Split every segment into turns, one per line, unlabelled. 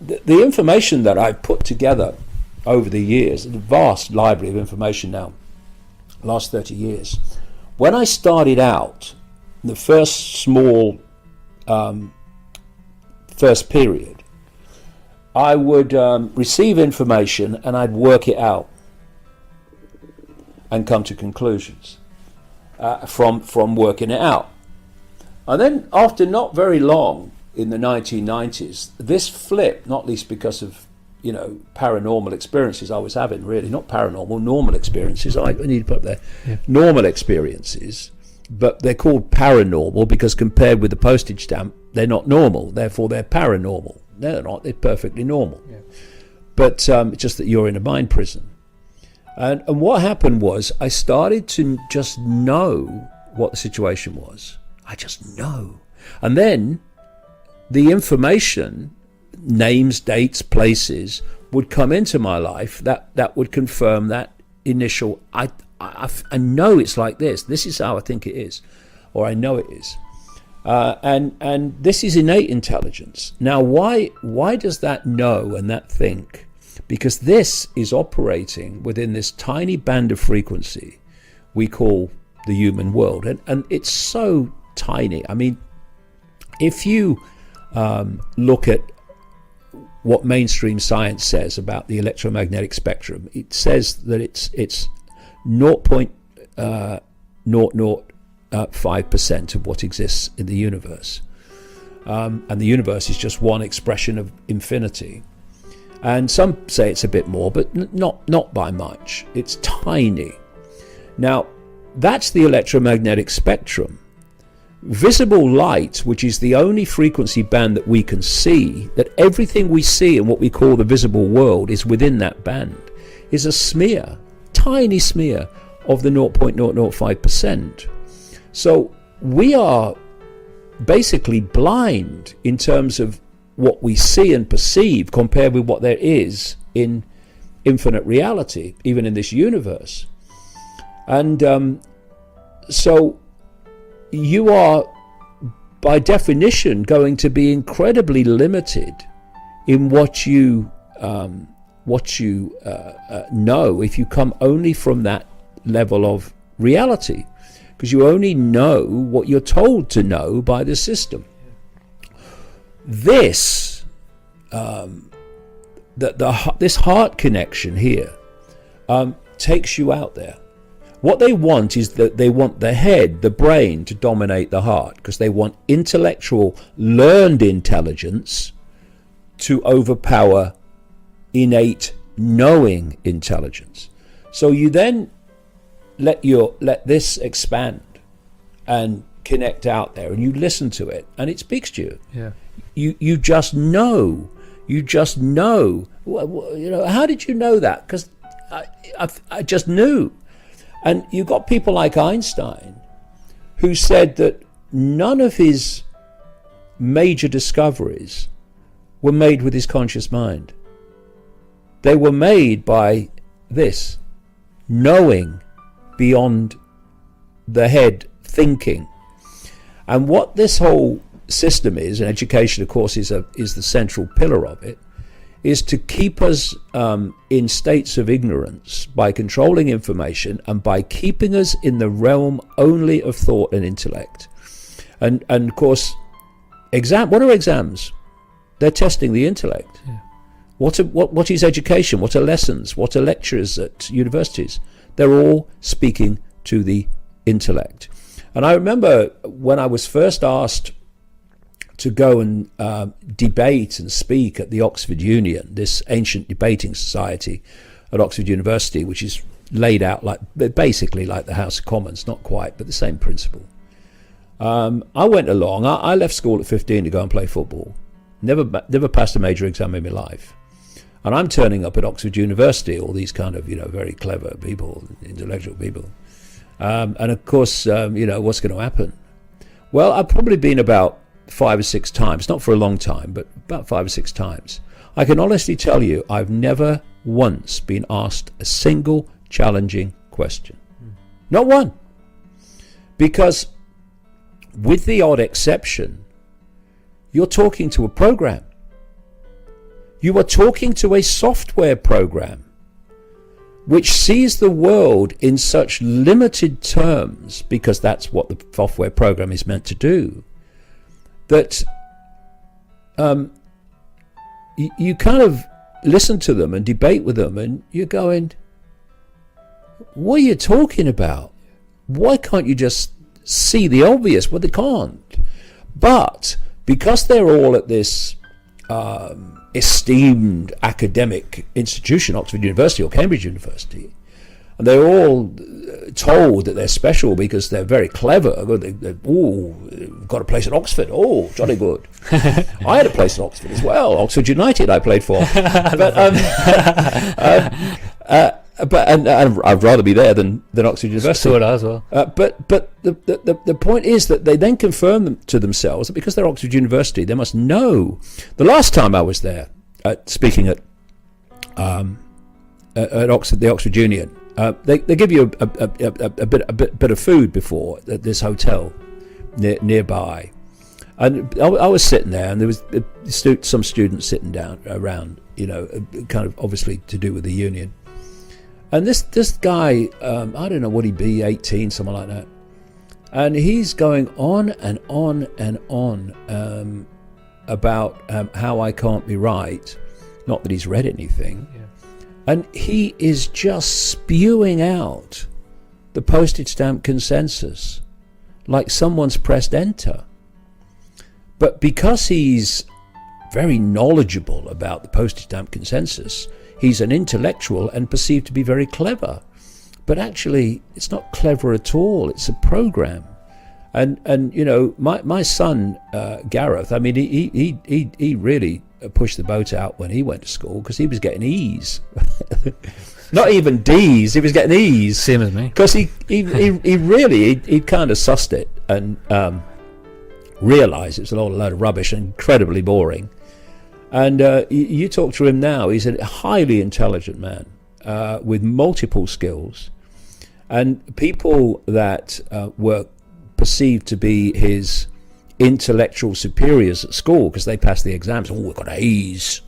the information that I've put together over the years, a vast library of information now, last 30 years. When I started out, the first small first period, I would receive information and I'd work it out and come to conclusions from working it out. And then after not very long, in the 1990s, this flipped, not least because of paranormal experiences I was having, really, not paranormal, normal experiences. I need to put up there, normal experiences, but they're called paranormal because compared with the postage stamp, they're not normal, therefore they're paranormal. They're not, they're perfectly normal. Yeah. But just that you're in a mind prison. And what happened was I started to just know what the situation was. I just know. And then the information, names, dates, places, would come into my life that would confirm that initial, I know it's like this. This is how I think it is, or I know it is. And this is innate intelligence. Now, why does that know and that think? Because this is operating within this tiny band of frequency we call the human world. And it's so tiny. I mean, if you look at what mainstream science says about the electromagnetic spectrum, it says that it's 0.005% of what exists in the universe. And the universe is just one expression of infinity. And some say it's a bit more, but not by much. It's tiny. Now, that's the electromagnetic spectrum. Visible light, which is the only frequency band that we can see, that everything we see in what we call the visible world is within that band, is a smear, tiny smear of the 0.005%. So we are basically blind in terms of what we see and perceive compared with what there is in infinite reality, even in this universe. And so you are, by definition, going to be incredibly limited in what you know if you come only from that level of reality, because you only know what you're told to know by the system. This this heart connection here takes you out there. What they want is that they want the head, the brain, to dominate the heart, because they want intellectual, learned intelligence to overpower innate, knowing intelligence. So you then let this expand and connect out there, and you listen to it, and it speaks to you.
Yeah.
You just know. You just know. How did you know that? Because I just knew. And you got people like Einstein, who said that none of his major discoveries were made with his conscious mind. They were made by this, knowing beyond the head, thinking. And what this whole system is, and education, of course, is the central pillar of it, is to keep us in states of ignorance by controlling information and by keeping us in the realm only of thought and intellect. And of course, what are exams? They're testing the intellect. Yeah. What is education? What are lessons? What are lectures at universities? They're all speaking to the intellect. And I remember when I was first asked to go and debate and speak at the Oxford Union, this ancient debating society at Oxford University, which is laid out basically like the House of Commons, not quite, but the same principle. I went along. I left school at 15 to go and play football. Never passed a major exam in my life. And I'm turning up at Oxford University, all these kind of, very clever people, intellectual people. And of course, what's going to happen? Well, I've probably been about 5 or 6 times, not for a long time, but about 5 or 6 times. I can honestly tell you, I've never once been asked a single challenging question. Not one. Because with the odd exception, you're talking to a program. You are talking to a software program which sees the world in such limited terms, because that's what the software program is meant to do, that you kind of listen to them and debate with them, and you're going, what are you talking about? Why can't you just see the obvious? Well, they can't. But because they're all at this esteemed academic institution, Oxford University or Cambridge University, and they're all told that they're special because they're very clever. We've got a place at Oxford. Oh, jolly good. I had a place at Oxford as well. Oxford United I played for. But I'd rather be there than Oxford University.
So would I as well.
But the point is that they then confirm to themselves that because they're Oxford University, they must know. The last time I was there, speaking at Oxford, the Oxford Union, they give you a bit of food before at this hotel nearby, and I was sitting there, and there was some students sitting down around, kind of obviously to do with the union. And this guy, I don't know what he'd be, 18, something like that. And he's going on and on and on about how I can't be right. Not that he's read anything. Yeah. And he is just spewing out the postage stamp consensus like someone's pressed enter. But because he's very knowledgeable about the postage stamp consensus, he's an intellectual and perceived to be very clever. But actually, it's not clever at all. It's a program. And my son, Gareth, I mean, he really pushed the boat out when he went to school, because he was getting E's. Not even D's, he was getting E's.
Same as me.
Because he really kind of sussed it and realised it's a load of rubbish and incredibly boring. And you talk to him now, he's a highly intelligent man with multiple skills. And people that were perceived to be his intellectual superiors at school, because they passed the exams, we've got A's.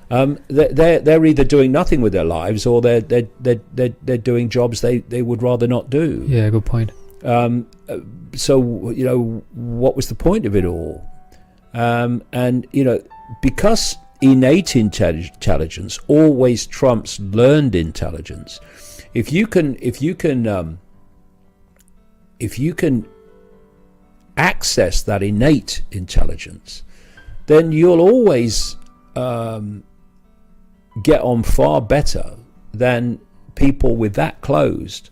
They're either doing nothing with their lives, or they're doing jobs they would rather not do.
Yeah, good point.
So, what was the point of it all? And because innate intelligence always trumps learned intelligence, if you can access that innate intelligence, then you'll always get on far better than people with that closed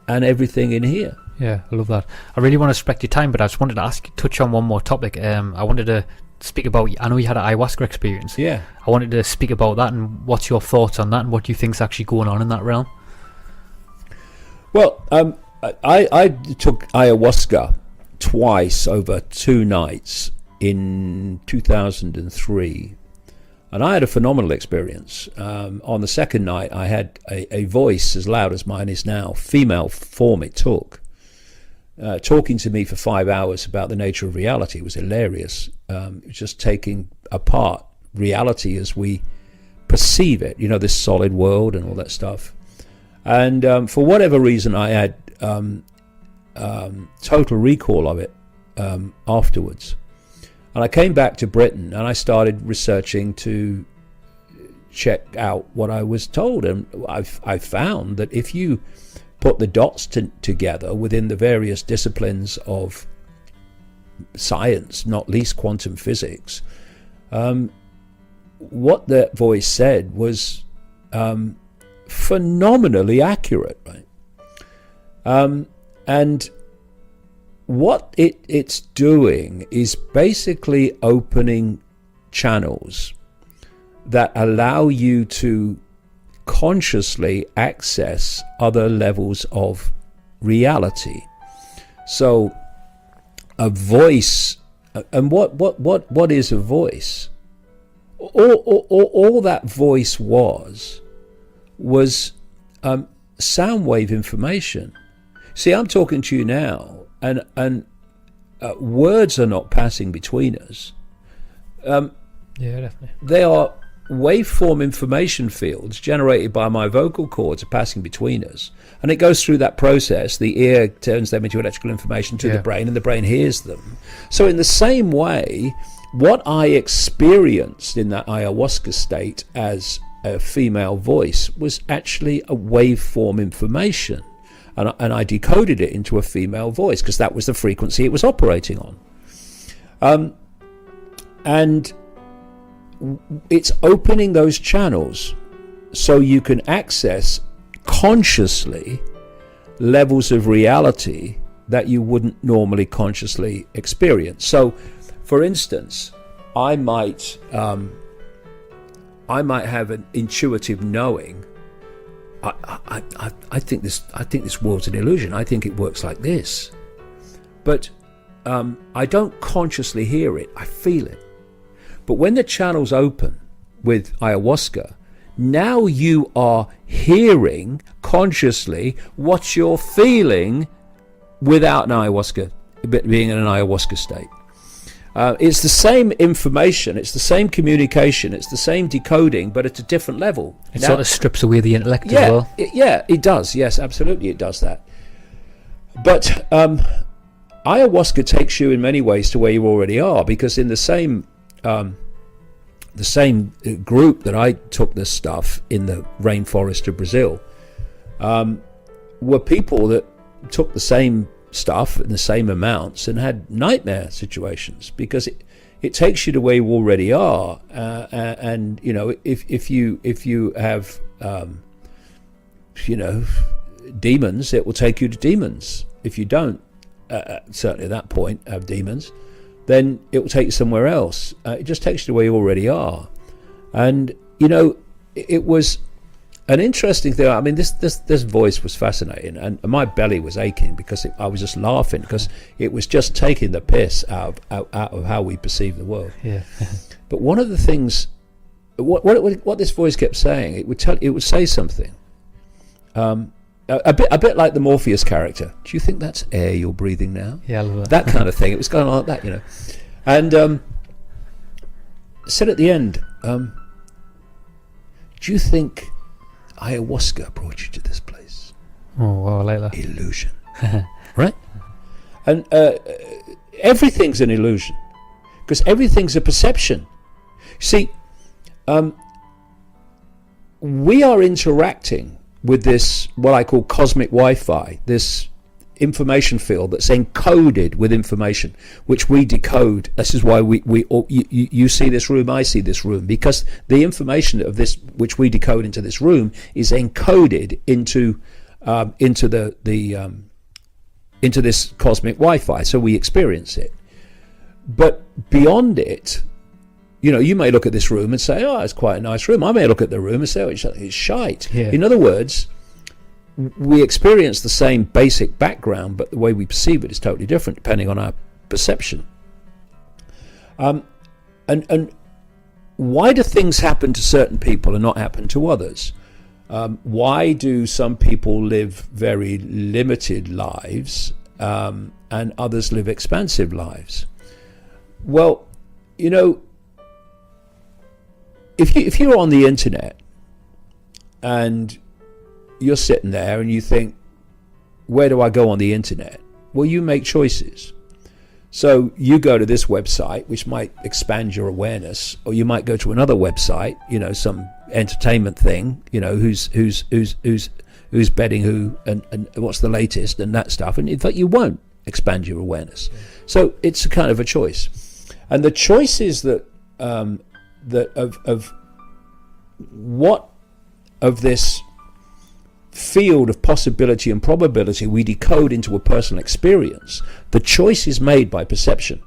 and everything in here.
Yeah, I love that. I really want to respect your time, but I just wanted to touch on one more topic. I wanted to speak about, I know you had an ayahuasca experience.
Yeah.
I wanted to speak about that, and what's your thoughts on that, and what do you think's actually going on in that realm?
Well, I took ayahuasca twice over 2 nights in 2003, and I had a phenomenal experience. On the second night, I had a voice as loud as mine is now, female form it took, talking to me for 5 hours about the nature of reality. It was hilarious. It was just taking apart reality as we perceive it, this solid world and all that stuff. And for whatever reason, I had total recall of it afterwards. And I came back to Britain, and I started researching to check out what I was told. And I found that if you put the dots together within the various disciplines of science, not least quantum physics, what that voice said was phenomenally accurate, right? And what it's doing is basically opening channels that allow you to consciously access other levels of reality. So a voice, and what is a voice? All that voice was sound wave information. See, I'm talking to you now, and words are not passing between us.
Yeah, definitely.
They are waveform information fields generated by my vocal cords are passing between us, and it goes through that process. The ear turns them into electrical information to the brain, and the brain hears them. So in the same way, what I experienced in that ayahuasca state as a female voice was actually a waveform information, and I decoded it into a female voice because that was the frequency it was operating on. And it's opening those channels so you can access consciously levels of reality that you wouldn't normally consciously experience. So, for instance, I might have an intuitive knowing. I think this world's an illusion. I think it works like this, but I don't consciously hear it. I feel it. But when the channels open with ayahuasca, now you are hearing consciously what you're feeling without an ayahuasca, being in an ayahuasca state. It's the same information, it's the same communication, it's the same decoding, but at a different level.
It sort of strips away the intellect as well.
It does. Yes, absolutely, it does that. But ayahuasca takes you in many ways to where you already are, because in the same group that I took this stuff in the rainforest of Brazil were people that took the same stuff in the same amounts and had nightmare situations, because it takes you to where you already are, and you know, if you have demons, it will take you to demons. If you don't, certainly at that point, have demons, then it will take you somewhere else. It just takes you to where you already are. And you know, it was an interesting thing. I mean, this voice was fascinating, and my belly was aching because I was just laughing, because it was just taking the piss out of how we perceive the world.
Yeah.
But one of the things, what this voice kept saying, it would say something, a bit like the Morpheus character. Do you think that's air you're breathing now?
Yeah, I love
that kind of thing. It was going on like that, you know. And said at the end, do you think ayahuasca brought you to this place?
Oh, wow, I like that.
Illusion. Right? And everything's an illusion, because everything's a perception. See, we are interacting with this, what I call cosmic Wi-Fi, this information field that's encoded with information, which we decode. This is why you see this room, I see this room, because the information of this, which we decode into this room, is encoded into this cosmic Wi-Fi, so we experience it. But beyond it, you know, you may look at this room and say, oh, it's quite a nice room. I may look at the room and say, oh, it's shite.
Yeah.
In other words, we experience the same basic background, but the way we perceive it is totally different depending on our perception. And why do things happen to certain people and not happen to others? Why do some people live very limited lives and others live expansive lives? Well, you know, if you're on the internet and you're sitting there and you think, where do I go on the internet? Well, you make choices. So you go to this website, which might expand your awareness, or you might go to another website, you know, some entertainment thing, you know, who's betting who and what's the latest and that stuff, and in fact you won't expand your awareness. So it's a kind of a choice, and the choices that of this field of possibility and probability we decode into a personal experience, the choice is made by perception.